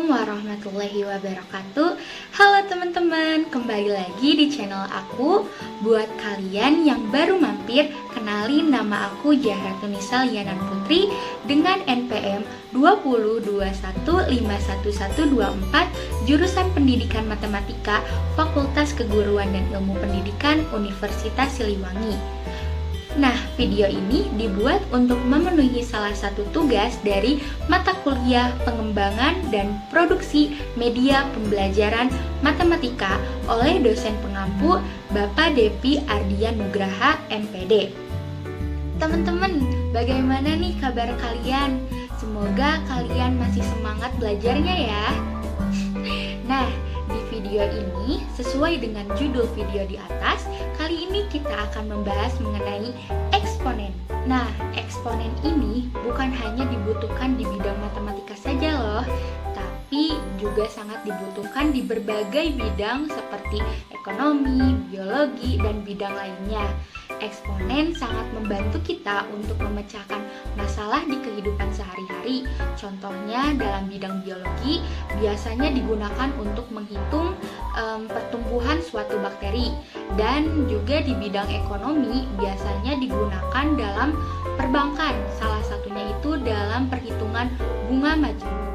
warahmatullahi wabarakatuh. Halo teman-teman, kembali lagi di channel aku. Buat kalian yang baru mampir, kenalin nama aku Jahratunisa Lianan Putri dengan NPM 2021511124, jurusan Pendidikan Matematika, Fakultas Keguruan dan Ilmu Pendidikan Universitas Siliwangi. Nah, video ini dibuat untuk memenuhi salah satu tugas dari mata kuliah Pengembangan dan Produksi Media Pembelajaran Matematika oleh dosen pengampu Bapak Depi Ardian Nugraha, MPD. Teman-teman, bagaimana nih kabar kalian? Semoga kalian masih semangat belajarnya ya. Nah, di video ini, sesuai dengan judul video di atas, kali ini kita akan membahas mengenai eksponen. Nah, eksponen ini bukan hanya dibutuhkan di bidang matematika saja loh, tapi juga sangat dibutuhkan di berbagai bidang seperti ekonomi, biologi, dan bidang lainnya. Eksponen sangat membantu kita untuk memecahkan masalah di kehidupan sehari-hari. Contohnya dalam bidang biologi biasanya digunakan untuk menghitung pertumbuhan suatu bakteri, dan juga di bidang ekonomi biasanya digunakan dalam perbankan, salah satunya itu dalam perhitungan bunga majemuk.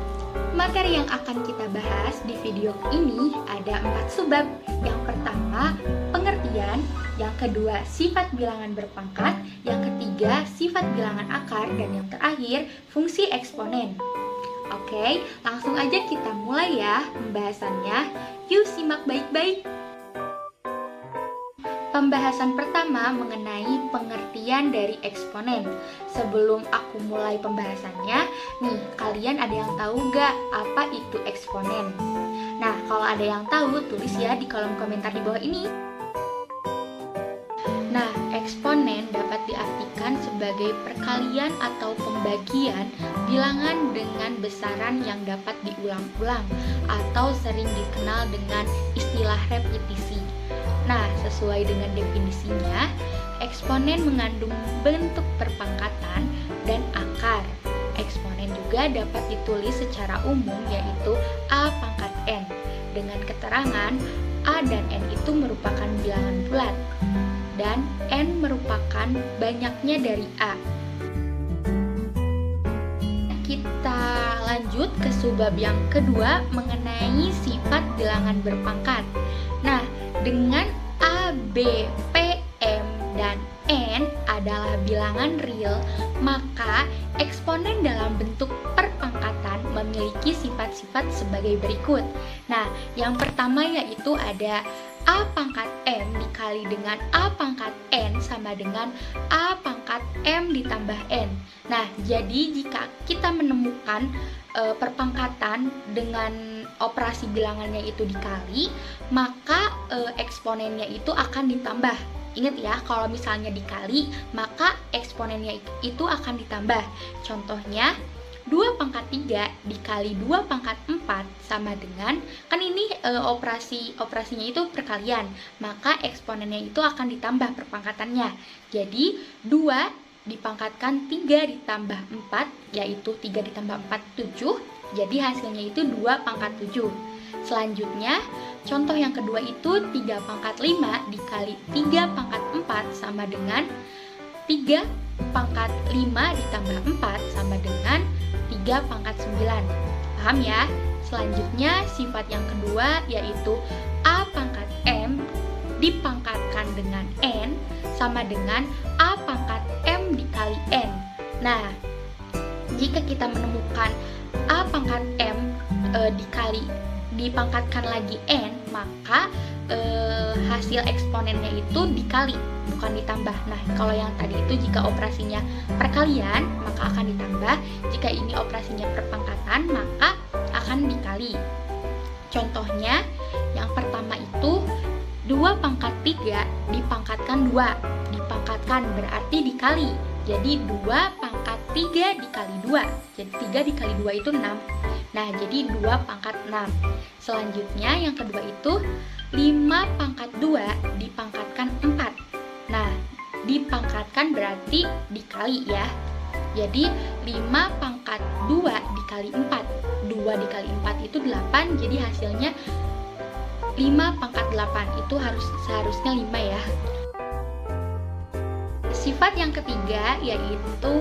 Materi yang akan kita bahas di video ini ada 4 subbab. Yang pertama, pengertian. Yang kedua, sifat bilangan berpangkat. Yang ketiga, sifat bilangan akar. Dan yang terakhir, fungsi eksponen. Oke, langsung aja kita mulai ya pembahasannya. Yuk simak baik-baik. Pembahasan pertama mengenai pengertian dari eksponen. Sebelum aku mulai pembahasannya, nih kalian ada yang tahu gak apa itu eksponen? Nah, kalau ada yang tahu, tulis ya di kolom komentar di bawah ini. Nah, eksponen dapat diartikan sebagai perkalian atau pembagian bilangan dengan besaran yang dapat diulang-ulang atau sering dikenal dengan istilah repetisi. Nah, sesuai dengan definisinya, eksponen mengandung bentuk perpangkatan dan akar. Eksponen juga dapat ditulis secara umum, yaitu A pangkat N, dengan keterangan A dan N itu merupakan bilangan bulat, dan N merupakan banyaknya dari A. Kita lanjut ke subbab yang kedua mengenai sifat bilangan berpangkat. Nah, dengan A, B, P, M, dan N adalah bilangan real, maka eksponen dalam bentuk perpangkatan memiliki sifat-sifat sebagai berikut. Nah, yang pertama yaitu ada A pangkat M dikali dengan A pangkat N sama dengan A pangkat M ditambah N. Nah, jadi jika kita menemukan perpangkatan dengan operasi bilangannya itu dikali, maka eksponennya itu akan ditambah. Ingat ya, kalau misalnya dikali, maka eksponennya itu akan ditambah. Contohnya, 2 pangkat 3 dikali 2 pangkat 4 sama dengan, kan ini operasinya itu perkalian, maka eksponennya itu akan ditambah perpangkatannya. Jadi 2 dipangkatkan 3 ditambah 4, yaitu 3 ditambah 4, 7. Jadi hasilnya itu 2 pangkat 7. Selanjutnya, contoh yang kedua itu 3 pangkat 5 dikali 3 pangkat 4 sama dengan 3 pangkat 5 ditambah 4 sama dengan 3 pangkat 9. Paham ya? Selanjutnya, sifat yang kedua yaitu A pangkat M dipangkatkan dengan N sama dengan A pangkat M dikali N. Nah, jika kita menemukan A pangkat M dipangkatkan lagi N, maka hasil eksponennya itu dikali, bukan ditambah. Nah, kalau yang tadi itu jika operasinya perkalian, maka akan ditambah. Jika ini operasinya perpangkatan, maka akan dikali. Contohnya, yang pertama itu 2 pangkat 3 dipangkatkan 2. Dipangkatkan berarti dikali. Jadi 2 pangkat 3 dikali 2. Jadi 3 dikali 2 itu 6. Nah, jadi 2 pangkat 6. Selanjutnya yang kedua itu 5 pangkat 2 dipangkatkan 4. Nah, dipangkatkan berarti dikali ya. Jadi 5 pangkat 2 dikali 4. 2 dikali 4 itu 8, jadi hasilnya 5 pangkat 8. Itu seharusnya 5 ya. Sifat yang ketiga yaitu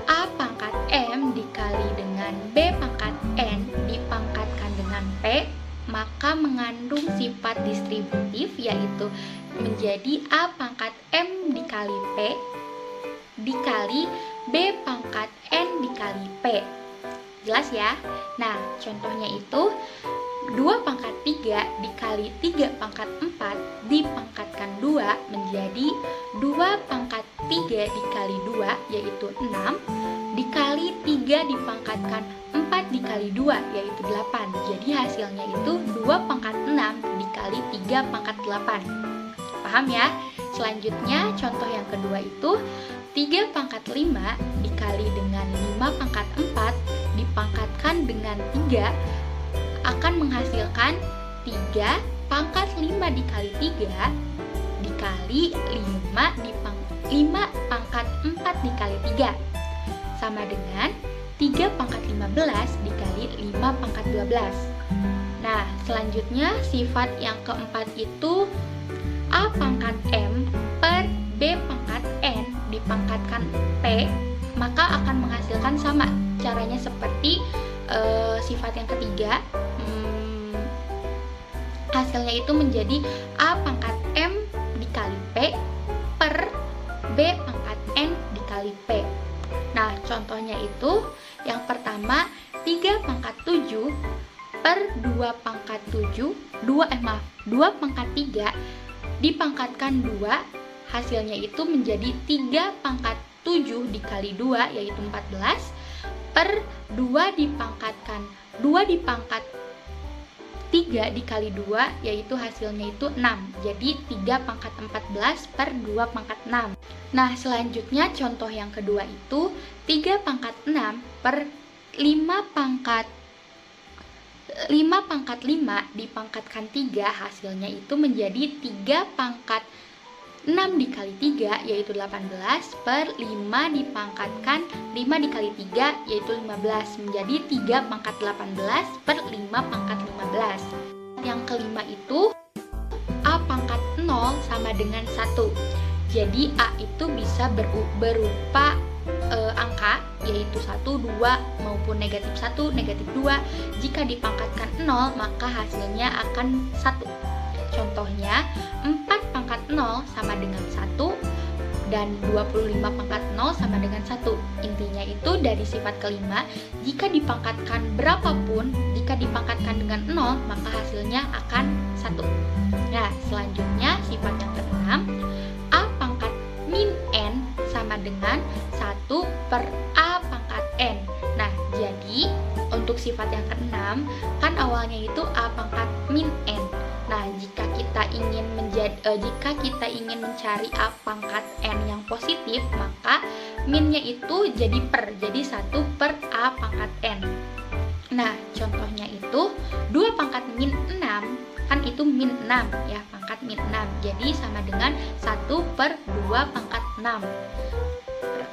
A pangkat M dikali dengan B pangkat N dipangkatkan dengan P, maka mengandung sifat distributif yaitu menjadi A pangkat M dikali P dikali B pangkat N dikali P. Jelas ya? Nah, contohnya itu 2 pangkat 3 dikali 3 pangkat 4 dipangkatkan 2 menjadi 2 pangkat 3 dikali 2 yaitu 6 dikali 3 dipangkatkan 4 dikali 2 yaitu 8. Jadi hasilnya itu 2 pangkat 6 dikali 3 pangkat 8. Paham ya? Selanjutnya contoh yang kedua itu 3 pangkat 5 dikali dengan 5 pangkat 4 dipangkatkan dengan 3 akan menghasilkan 3 pangkat 5 dikali 3 dikali 5 pangkat 4 dikali 3 sama dengan 3 pangkat 15 dikali 5 pangkat 12. Nah, selanjutnya sifat yang keempat itu A pangkat M per B pangkat N dipangkatkan P, maka akan menghasilkan sama. Caranya seperti sifat yang ketiga, hasilnya itu menjadi A pangkat M dikali P per B pangkat N dikali P. Nah, contohnya itu yang pertama 3 pangkat 7 per 2 pangkat 7 2 pangkat 3 dipangkatkan 2, hasilnya itu menjadi 3 pangkat 7 dikali 2 yaitu 14 per 2 dipangkat 3 dikali 2 yaitu hasilnya itu 6. Jadi 3 pangkat 14 per 2 pangkat 6. Nah, selanjutnya contoh yang kedua itu 3 pangkat 6 per 5 pangkat 5 dipangkatkan 3, hasilnya itu menjadi 3 pangkat 6 dikali 3 yaitu 18 per 5 dipangkatkan 5 dikali 3 yaitu 15 menjadi 3 pangkat 18 per 5 pangkat 15. Yang kelima itu A pangkat 0 sama dengan 1. Jadi A itu bisa berupa angka yaitu 1, 2 maupun negatif 1, negatif 2. Jika dipangkatkan 0 maka hasilnya akan 1. Contohnya 4 pangkat 0 sama dengan 1 dan 25 pangkat 0 sama dengan 1. Intinya itu dari sifat kelima, jika dipangkatkan berapapun, jika dipangkatkan dengan 0 maka hasilnya akan 1. Nah, selanjutnya sifat yang keenam, A pangkat min N sama dengan 1 per A pangkat N. Nah, jadi untuk sifat yang keenam kan awalnya itu A pangkat min N. Nah, jika kita ingin mencari A pangkat N yang positif, maka minnya itu jadi per, jadi 1 per A pangkat N. Nah, contohnya itu 2 pangkat min 6, kan itu min 6 ya, pangkat min 6. Jadi sama dengan 1 per 2 pangkat 6.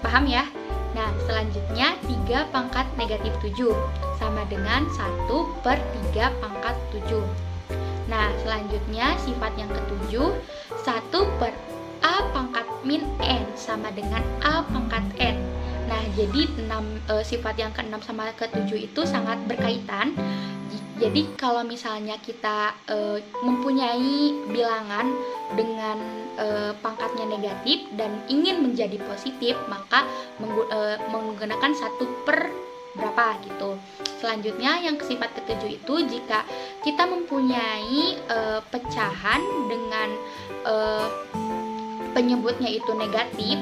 Paham ya? Nah, selanjutnya 3 pangkat negatif 7 sama dengan 1 per 3 pangkat 7. Nah, selanjutnya sifat yang ketujuh, 1 per A pangkat min N sama dengan A pangkat N. Nah, jadi sifat yang ke-6 sama ke-7 itu sangat berkaitan. Jadi kalau misalnya kita mempunyai bilangan dengan pangkatnya negatif dan ingin menjadi positif, maka menggunakan 1 per berapa gitu. Selanjutnya yang sifat ke-7 itu jika kita mempunyai pecahan dengan penyebutnya itu negatif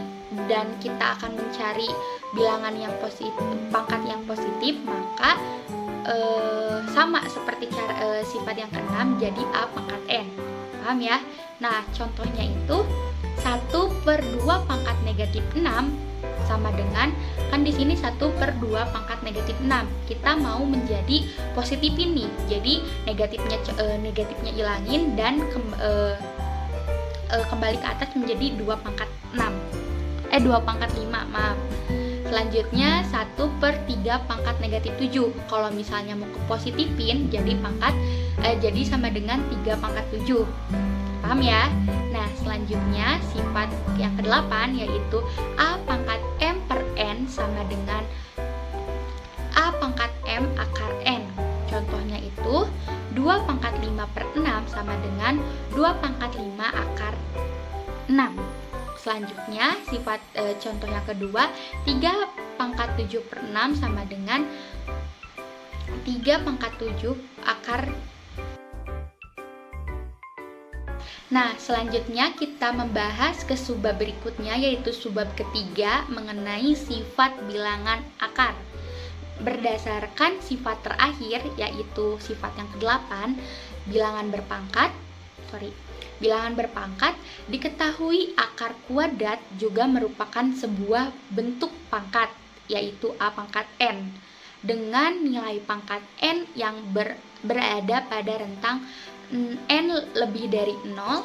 dan kita akan mencari bilangan yang positif, pangkat yang positif, maka sama seperti sifat yang ke-6 jadi A pangkat N. Paham ya? Nah, contohnya itu 1 per 2 pangkat negatif 6 sama dengan, kan di sini 1 per 2 pangkat negatif 6. Kita mau menjadi positif ini. Jadi negatifnya ilangin dan kembali ke atas menjadi 2 pangkat 6. 2 pangkat 5, maaf. Selanjutnya 1/3 pangkat negatif 7. Kalau misalnya mau ke positifin, jadi sama dengan 3 pangkat 7. Paham ya? Nah, selanjutnya sifat yang ke-8 yaitu A pangkat M per N sama dengan A pangkat M akar N. Contohnya itu 2 pangkat 5 per 6 sama dengan 2 pangkat 5 akar 6. Selanjutnya sifat contoh yang kedua 3 pangkat 7 per 6 sama dengan 3 pangkat 7 akar. Nah, selanjutnya kita membahas ke subbab berikutnya, yaitu subbab ketiga mengenai sifat bilangan akar. Berdasarkan sifat terakhir, yaitu sifat yang ke-8, bilangan berpangkat, diketahui akar kuadrat juga merupakan sebuah bentuk pangkat, yaitu A pangkat N, dengan nilai pangkat N yang berada pada rentang N lebih dari 0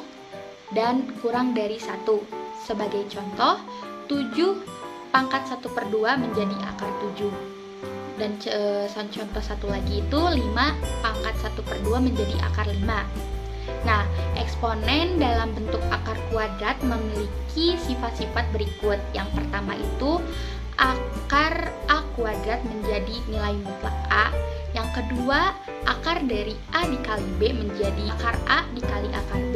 dan kurang dari 1. Sebagai contoh, 7 pangkat 1/2 menjadi akar 7. Dan contoh satu lagi itu 5 pangkat 1/2 menjadi akar 5. Nah, eksponen dalam bentuk akar kuadrat memiliki sifat-sifat berikut. Yang pertama itu akar A kuadrat menjadi nilai mutlak A. Yang kedua, akar dari A dikali B menjadi akar A dikali akar B.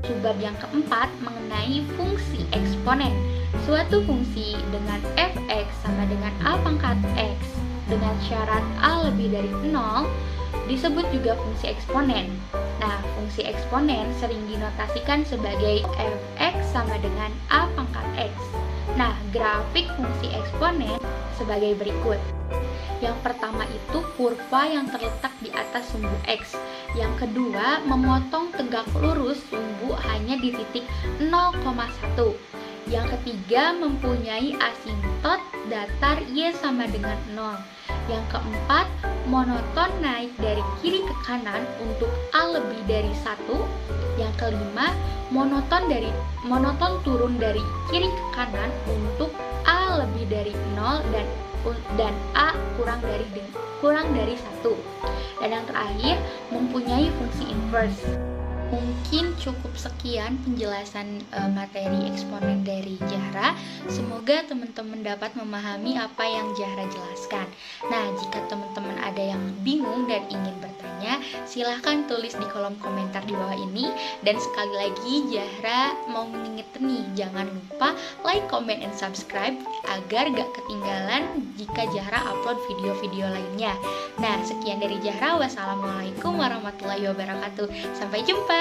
Subbab yang keempat mengenai fungsi eksponen. Suatu fungsi dengan f(x) sama dengan A pangkat x dengan syarat A lebih dari 0 disebut juga fungsi eksponen. Nah, fungsi eksponen sering dinotasikan sebagai f(x) sama dengan A pangkat x. Nah, grafik fungsi eksponen sebagai berikut. Yang pertama itu kurva yang terletak di atas sumbu X. Yang kedua, memotong tegak lurus sumbu hanya di titik 0,1. Yang ketiga, mempunyai asimtot datar Y sama dengan 0. Yang keempat, monoton naik dari kiri ke kanan untuk A lebih dari 1. Yang kelima, monoton turun dari kiri ke kanan untuk A lebih dari 0 dan A kurang dari 1. Dan yang terakhir, mempunyai fungsi inverse. Mungkin cukup sekian penjelasan materi eksponen dari Zahra. Semoga teman-teman dapat memahami apa yang Zahra jelaskan. Nah, jika teman-teman ada yang bingung dan ingin bertanya, silahkan tulis di kolom komentar di bawah ini. Dan sekali lagi Zahra mau mengingetin nih, jangan lupa like, comment, and subscribe agar gak ketinggalan jika Zahra upload video-video lainnya. Nah, sekian dari Zahra. Wassalamualaikum warahmatullahi wabarakatuh. Sampai jumpa.